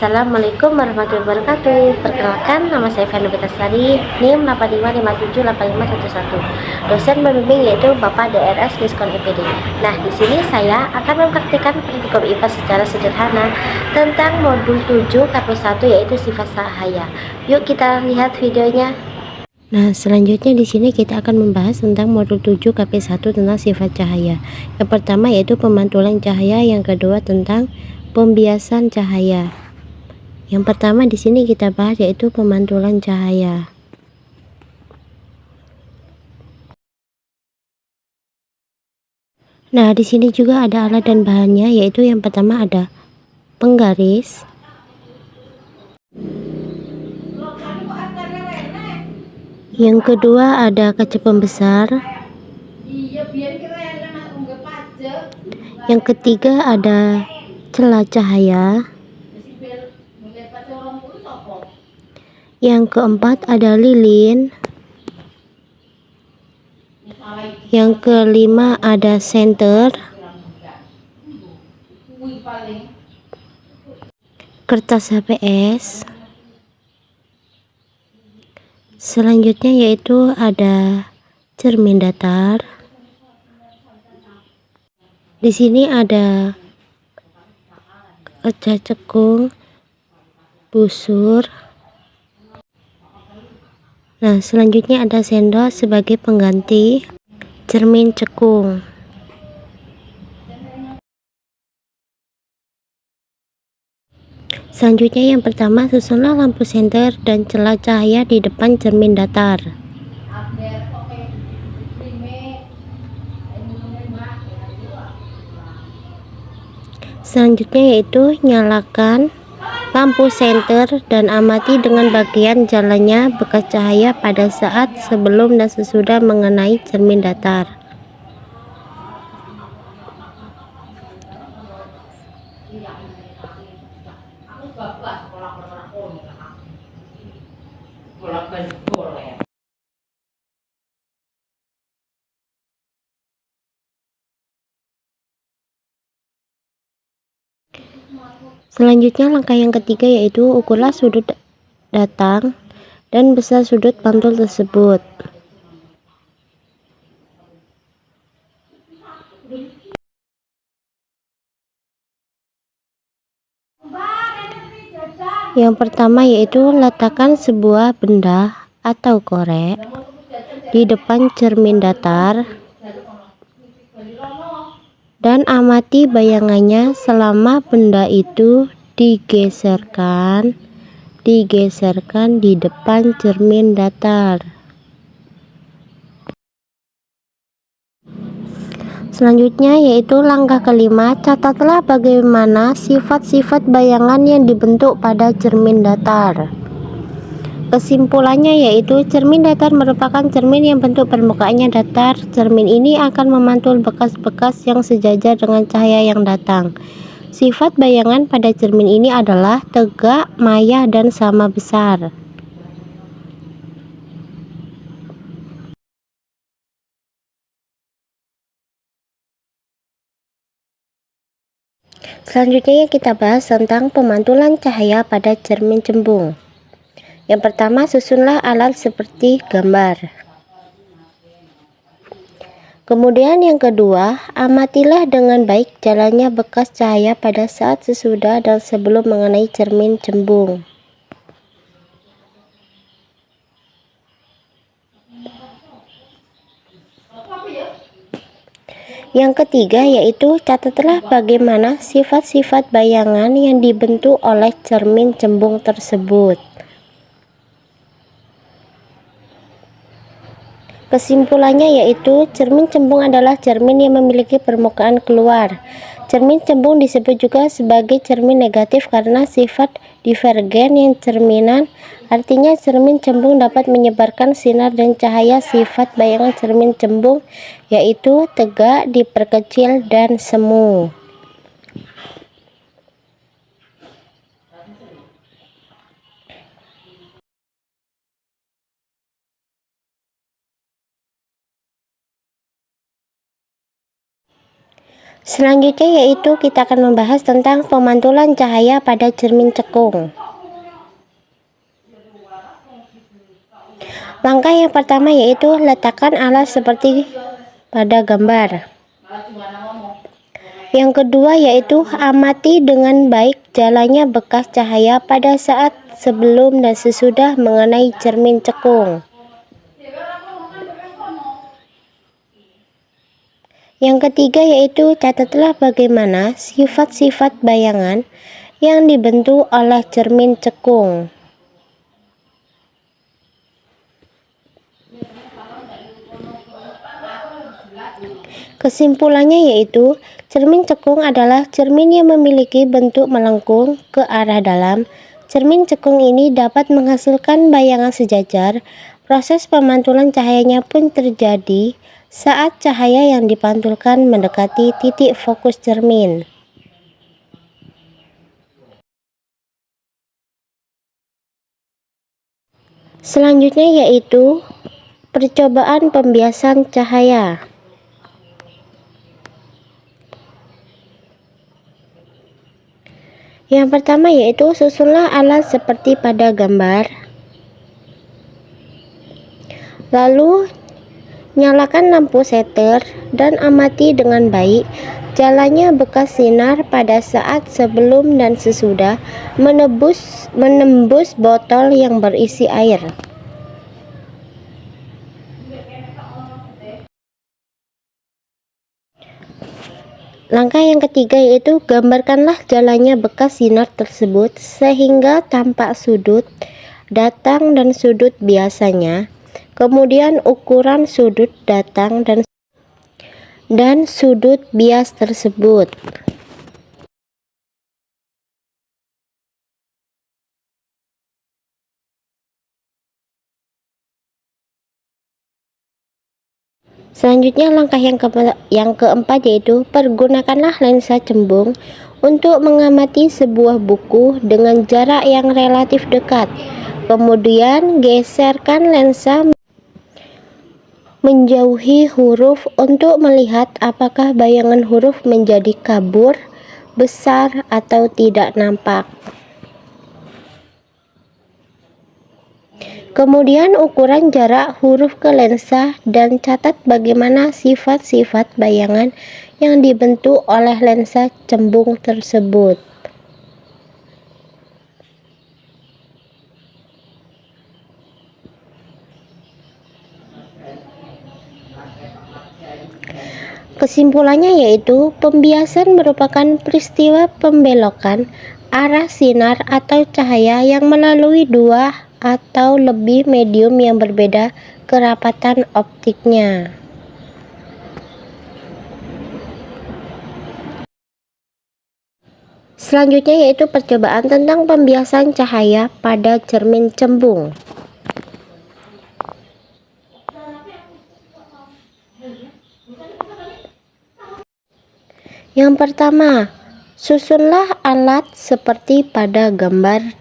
Assalamualaikum warahmatullahi wabarakatuh. Perkenalkan, nama saya Fani Betasari, NIM 85578511. Dosen pembimbing yaitu Bapak DRS Diskon EPD. Nah, di sini saya akan mempraktikkan praktikum IPA secara sederhana tentang modul 7 KP1 yaitu sifat cahaya. Yuk kita lihat videonya. Nah, selanjutnya di sini kita akan membahas tentang modul 7 KP1 tentang sifat cahaya. Yang pertama yaitu pemantulan cahaya, yang kedua tentang pembiasan cahaya. Yang pertama di sini kita bahas yaitu pemantulan cahaya. Nah, di sini juga ada alat dan bahannya, yaitu yang pertama ada penggaris, yang kedua ada kaca pembesar, yang ketiga ada celah cahaya, yang keempat ada lilin, yang kelima ada senter, kertas HPS. Selanjutnya yaitu ada cermin datar. Di sini ada kaca cekung, busur. Nah, selanjutnya ada sendok sebagai pengganti cermin cekung. Selanjutnya yang pertama, susunlah lampu senter dan celah cahaya di depan cermin datar. Selanjutnya yaitu nyalakan lampu senter dan amati dengan bagian jalannya bekas cahaya pada saat sebelum dan sesudah mengenai cermin datar. Selanjutnya langkah yang ketiga yaitu ukurlah sudut datang dan besar sudut pantul tersebut. Yang pertama yaitu letakkan sebuah benda atau korek di depan cermin datar dan amati bayangannya selama benda itu digeserkan di depan cermin datar. Selanjutnya yaitu langkah kelima, catatlah bagaimana sifat-sifat bayangan yang dibentuk pada cermin datar. Kesimpulannya yaitu cermin datar merupakan cermin yang bentuk permukaannya datar. Cermin ini akan memantul bekas-bekas yang sejajar dengan cahaya yang datang. Sifat bayangan pada cermin ini adalah tegak, maya, dan sama besar. Selanjutnya kita bahas tentang pemantulan cahaya pada cermin cembung. Yang pertama, susunlah alat seperti gambar. Kemudian yang kedua, amatilah dengan baik jalannya bekas cahaya pada saat sesudah dan sebelum mengenai cermin cembung. Yang ketiga yaitu catatlah bagaimana sifat-sifat bayangan yang dibentuk oleh cermin cembung tersebut. Kesimpulannya yaitu cermin cembung adalah cermin yang memiliki permukaan keluar. Cermin cembung disebut juga sebagai cermin negatif karena sifat divergen yang cerminan. Artinya cermin cembung dapat menyebarkan sinar dan cahaya. Sifat bayangan cermin cembung yaitu tegak, diperkecil, dan semu. Selanjutnya yaitu kita akan membahas tentang pemantulan cahaya pada cermin cekung. Langkah yang pertama yaitu letakkan alat seperti pada gambar. Yang kedua yaitu amati dengan baik jalannya bekas cahaya pada saat sebelum dan sesudah mengenai cermin cekung. Yang ketiga yaitu catatlah bagaimana sifat-sifat bayangan yang dibentuk oleh cermin cekung. Kesimpulannya yaitu cermin cekung adalah cermin yang memiliki bentuk melengkung ke arah dalam. Cermin cekung ini dapat menghasilkan bayangan sejajar. Proses pemantulan cahayanya pun terjadi saat cahaya yang dipantulkan mendekati titik fokus cermin. Selanjutnya yaitu percobaan pembiasan cahaya. Yang pertama yaitu susunlah alat seperti pada gambar. Lalu nyalakan lampu setter dan amati dengan baik jalannya bekas sinar pada saat sebelum dan sesudah menembus botol yang berisi air. Langkah yang ketiga yaitu gambarkanlah jalannya bekas sinar tersebut sehingga tampak sudut datang dan sudut biasanya. Kemudian ukuran sudut datang dan sudut bias tersebut. Selanjutnya langkah yang keempat yaitu pergunakanlah lensa cembung untuk mengamati sebuah buku dengan jarak yang relatif dekat. Kemudian geserkan lensa menjauhi huruf untuk melihat apakah bayangan huruf menjadi kabur, besar, atau tidak nampak. Kemudian ukuran jarak huruf ke lensa dan catat bagaimana sifat-sifat bayangan yang dibentuk oleh lensa cembung tersebut. Kesimpulannya yaitu pembiasan merupakan peristiwa pembelokan arah sinar atau cahaya yang melalui dua atau lebih medium yang berbeda kerapatan optiknya. Selanjutnya yaitu percobaan tentang pembiasan cahaya pada cermin cembung. Yang pertama, susunlah alat seperti pada gambar.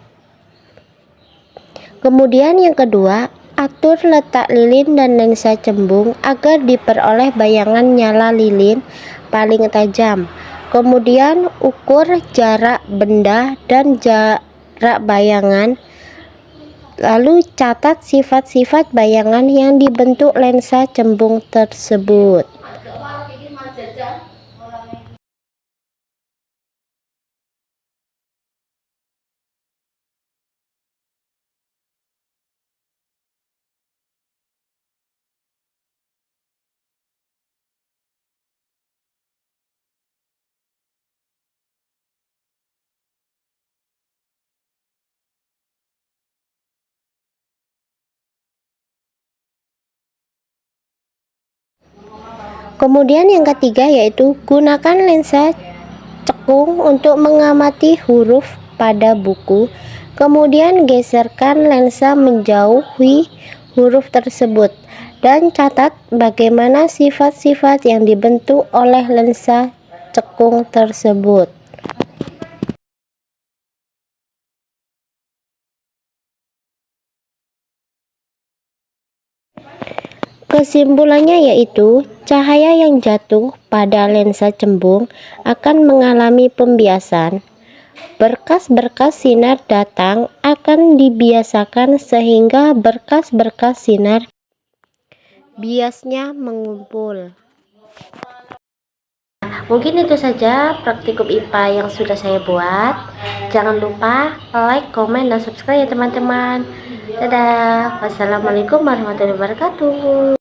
Kemudian yang kedua, atur letak lilin dan lensa cembung agar diperoleh bayangan nyala lilin paling tajam. Kemudian ukur jarak benda dan jarak bayangan. Lalu catat sifat-sifat bayangan yang dibentuk lensa cembung tersebut. Kemudian yang ketiga yaitu gunakan lensa cekung untuk mengamati huruf pada buku. Kemudian geserkan lensa menjauhi huruf tersebut dan catat bagaimana sifat-sifat yang dibentuk oleh lensa cekung tersebut. Kesimpulannya yaitu Cahaya yang jatuh pada lensa cembung akan mengalami pembiasan. Berkas-berkas sinar datang akan dibiasakan sehingga berkas-berkas sinar biasnya mengumpul. Mungkin itu saja praktikum IPA yang sudah saya buat. Jangan lupa like, komen, dan subscribe ya teman-teman. Dadah. Wassalamualaikum warahmatullahi wabarakatuh.